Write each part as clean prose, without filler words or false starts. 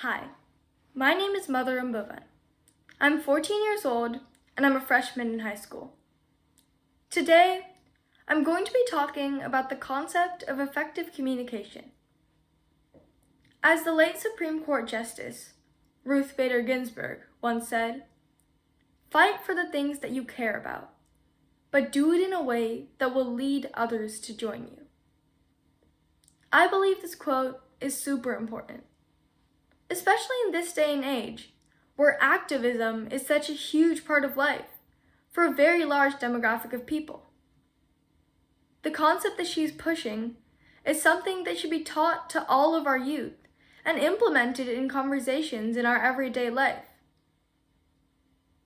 Hi, my name is Madhurum Bhuvan. I'm 14 years old and I'm a freshman in high school. Today, I'm going to be talking about the concept of effective communication. As the late Supreme Court Justice, Ruth Bader Ginsburg, once said, "Fight for the things that you care about, but do it in a way that will lead others to join you." I believe this quote is super important, especially in this day and age, where activism is such a huge part of life for a very large demographic of people. The concept that she's pushing is something that should be taught to all of our youth and implemented in conversations in our everyday life.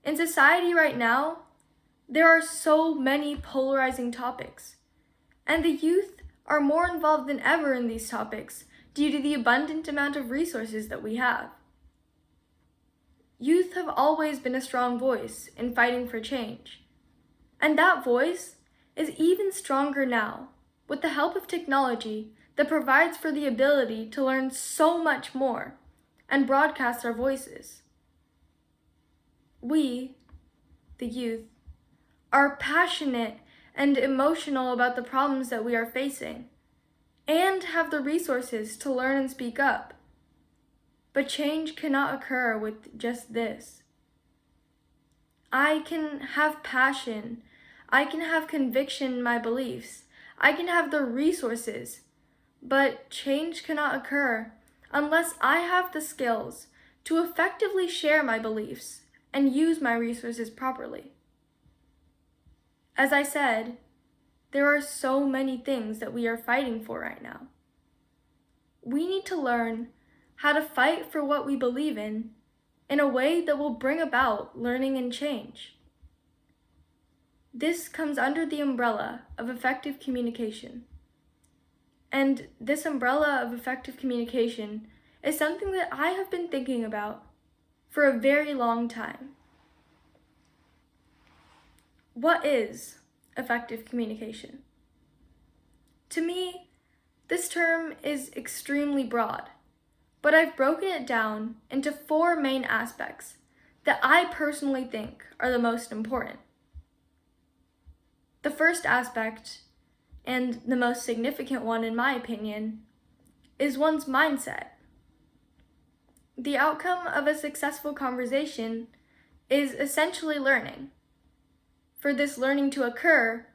In society right now, there are so many polarizing topics, and the youth are more involved than ever in these topics due to the abundant amount of resources that we have. Youth have always been a strong voice in fighting for change, and that voice is even stronger now with the help of technology that provides for the ability to learn so much more and broadcast our voices. We, the youth, are passionate and emotional about the problems that we are facing and have the resources to learn and speak up. But change cannot occur with just this. I can have passion, I can have conviction in my beliefs, I can have the resources, but change cannot occur unless I have the skills to effectively share my beliefs and use my resources properly. As I said, there are so many things that we are fighting for right now. We need to learn how to fight for what we believe in a way that will bring about learning and change. This comes under the umbrella of effective communication. And this umbrella of effective communication is something that I have been thinking about for a very long time. What is effective communication? To me, this term is extremely broad, but I've broken it down into 4 main aspects that I personally think are the most important. The first aspect, and the most significant one in my opinion, is one's mindset. The outcome of a successful conversation is essentially learning. For this learning to occur,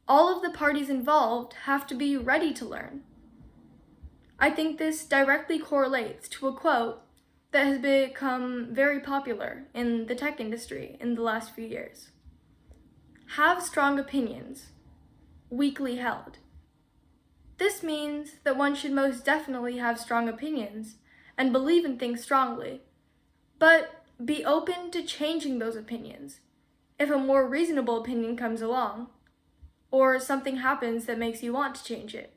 all of the parties involved have to be ready to learn. I think this directly correlates to a quote that has become very popular in the tech industry in the last few years. Have strong opinions, weakly held. This means that one should most definitely have strong opinions and believe in things strongly, but be open to changing those opinions if a more reasonable opinion comes along, or something happens that makes you want to change it.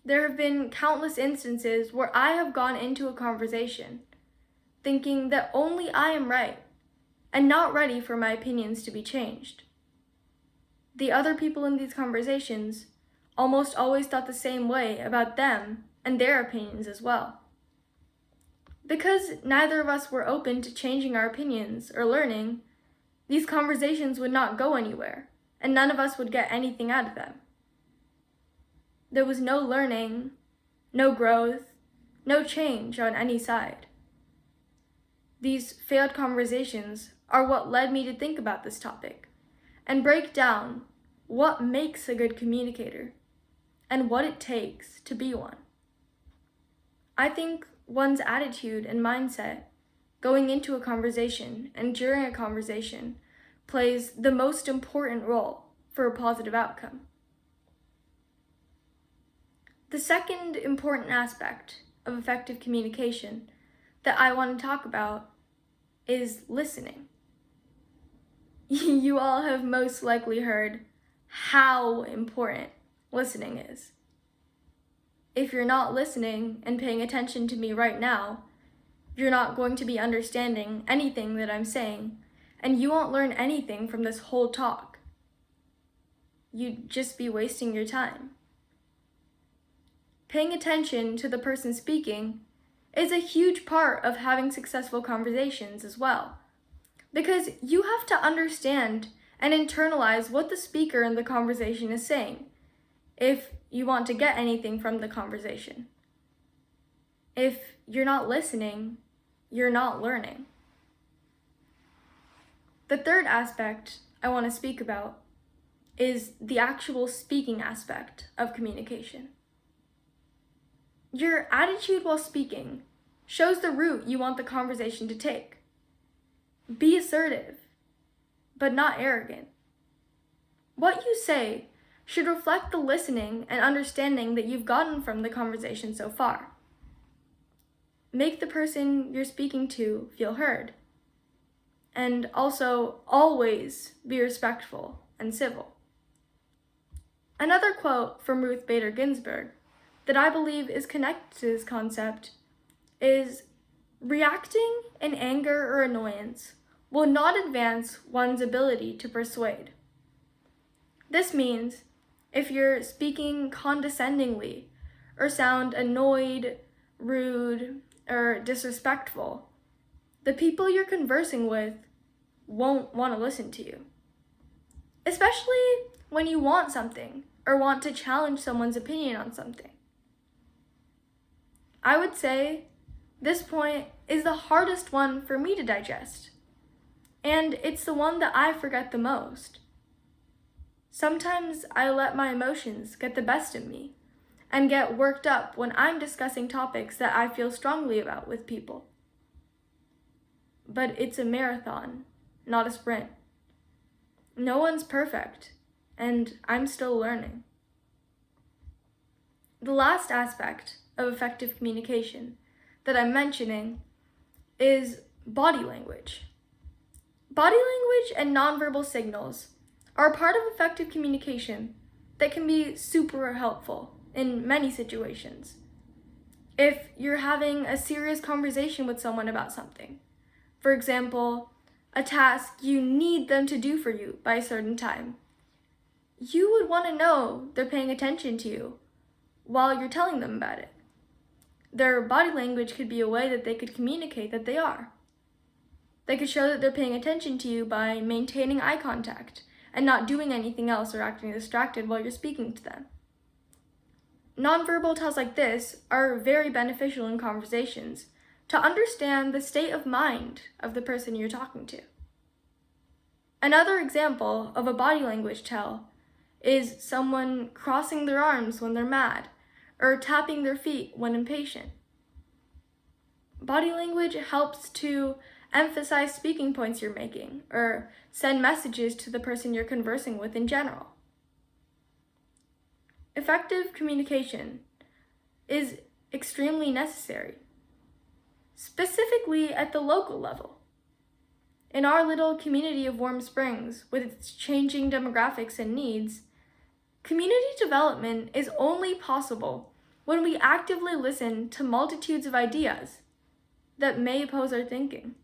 There have been countless instances where I have gone into a conversation thinking that only I am right and not ready for my opinions to be changed. The other people in these conversations almost always thought the same way about them and their opinions as well. Because neither of us were open to changing our opinions or learning, these conversations would not go anywhere, and none of us would get anything out of them. There was no learning, no growth, no change on any side. These failed conversations are what led me to think about this topic and break down what makes a good communicator and what it takes to be one. I think one's attitude and mindset going into a conversation and during a conversation plays the most important role for a positive outcome. The second important aspect of effective communication that I want to talk about is listening. You all have most likely heard how important listening is. If you're not listening and paying attention to me right now, you're not going to be understanding anything that I'm saying, and you won't learn anything from this whole talk. You'd just be wasting your time. Paying attention to the person speaking is a huge part of having successful conversations as well. Because you have to understand and internalize what the speaker in the conversation is saying if you want to get anything from the conversation. If you're not listening, you're not learning. The third aspect I want to speak about is the actual speaking aspect of communication. Your attitude while speaking shows the route you want the conversation to take. Be assertive, but not arrogant. What you say should reflect the listening and understanding that you've gotten from the conversation so far. Make the person you're speaking to feel heard. And also, always be respectful and civil. Another quote from Ruth Bader Ginsburg that I believe is connected to this concept is, "Reacting in anger or annoyance will not advance one's ability to persuade." This means if you're speaking condescendingly or sound annoyed, rude, or disrespectful, the people you're conversing with won't want to listen to you. Especially when you want something or want to challenge someone's opinion on something. I would say this point is the hardest one for me to digest, and it's the one that I forget the most. Sometimes I let my emotions get the best of me and get worked up when I'm discussing topics that I feel strongly about with people. But it's a marathon, not a sprint. No one's perfect, and I'm still learning. The last aspect of effective communication that I'm mentioning is body language. Body language and nonverbal signals are a part of effective communication that can be super helpful in many situations. If you're having a serious conversation with someone about something, for example, a task you need them to do for you by a certain time, you would want to know they're paying attention to you while you're telling them about it. Their body language could be a way that they could communicate that they are. They could show that they're paying attention to you by maintaining eye contact and not doing anything else or acting distracted while you're speaking to them. Nonverbal tells like this are very beneficial in conversations to understand the state of mind of the person you're talking to. Another example of a body language tell is someone crossing their arms when they're mad or tapping their feet when impatient. Body language helps to emphasize speaking points you're making or send messages to the person you're conversing with in general. Effective communication is extremely necessary, specifically at the local level. In our little community of WarmSprings, with its changing demographics and needs, community development is only possible when we actively listen to multitudes of ideas that may oppose our thinking.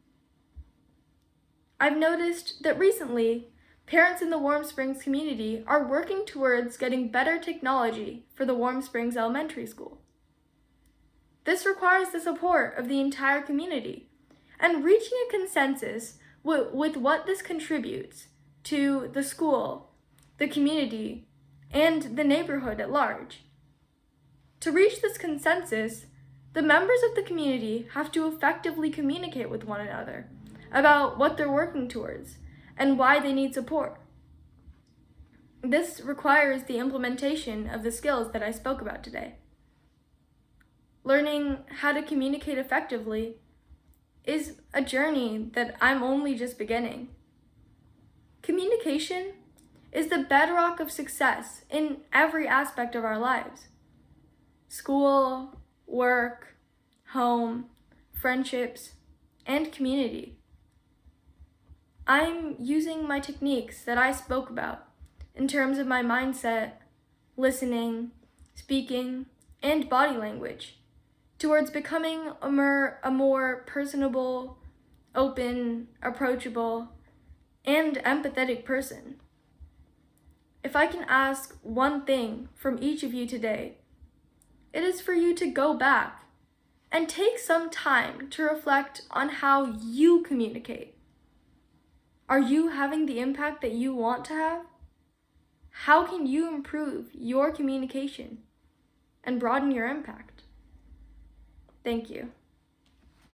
I've noticed that recently, parents in the WarmSprings community are working towards getting better technology for the WarmSprings Elementary School. This requires the support of the entire community and reaching a consensus with what this contributes to the school, the community, and the neighborhood at large. To reach this consensus, the members of the community have to effectively communicate with one another about what they're working towards and why they need support. This requires the implementation of the skills that I spoke about today. Learning how to communicate effectively is a journey that I'm only just beginning. Communication is the bedrock of success in every aspect of our lives. School, work, home, friendships, and community. I'm using my techniques that I spoke about in terms of my mindset, listening, speaking, and body language towards becoming a more personable, open, approachable, and empathetic person. If I can ask one thing from each of you today, it is for you to go back and take some time to reflect on how you communicate. Are you having the impact that you want to have? How can you improve your communication and broaden your impact? Thank you.